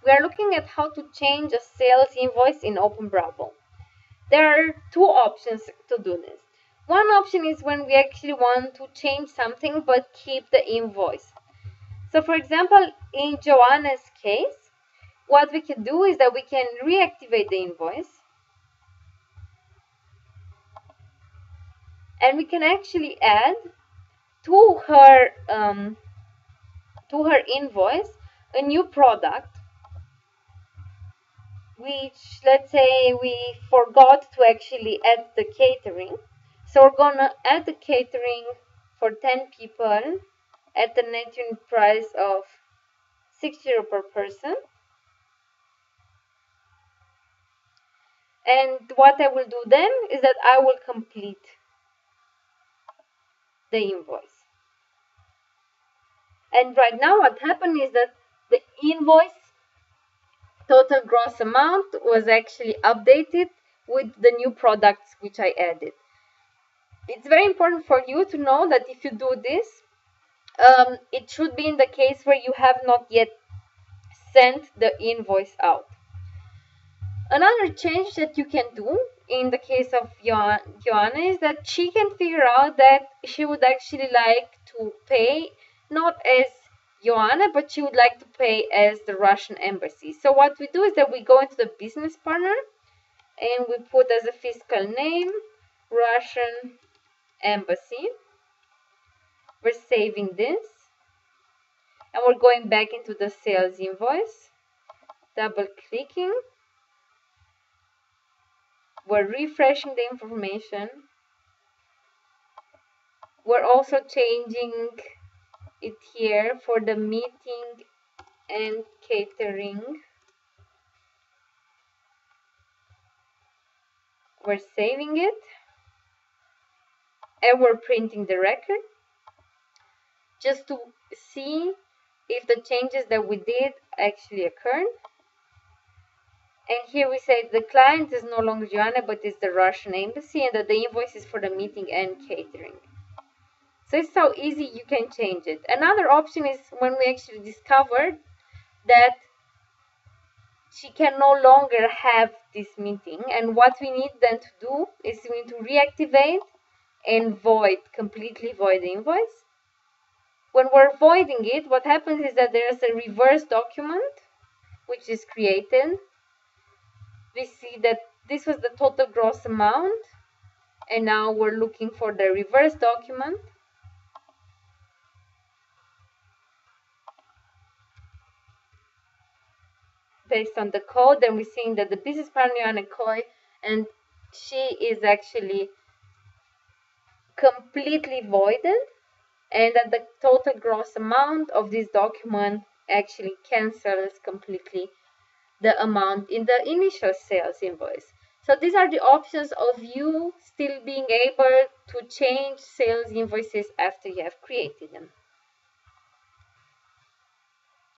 We are looking at how to change a sales invoice in OpenBravo. There are two options to do this. One option is when we actually want to change something but keep the invoice. So for example, in Joanna's case, what we can do is that we can reactivate the invoice, and we can actually add to her invoice a new product, which, let's say, we forgot to actually add the catering. So we're gonna add the catering for 10 people at the net unit price of €6 per person. And what I will do then is that I will complete the invoice. And right now what happened is that the invoice total gross amount was actually updated with the new products which I added. It's very important for you to know that if you do this, it should be in the case where you have not yet sent the invoice out. Another change that you can do in the case of Joanna is that she can figure out that she would actually like to pay not as Joanna, but she would like to pay as the Russian embassy. So what we do is that we go into the business partner and we put as a fiscal name Russian embassy. We're saving this and we're going back into the sales invoice, double clicking. We're refreshing the information. We're also changing it here for the meeting and catering. We're saving it and we're printing the record just to see if the changes that we did actually occurred. And here we say the client is no longer Joanna, but is the Russian embassy, and that the invoice is for the meeting and catering. So it's so easy you can change it. Another option is when we actually discovered that she can no longer have this meeting, and what we need then to do is we need to reactivate and completely void the invoice. When we're voiding it, what happens is that there's a reverse document which is created. We see that this was the total gross amount, and now we're looking for the reverse document. Based on the code, and we're seeing that the business partner on a COI, and she is actually completely voided, and that the total gross amount of this document actually cancels completely the amount in the initial sales invoice. So these are the options of you still being able to change sales invoices after you have created them.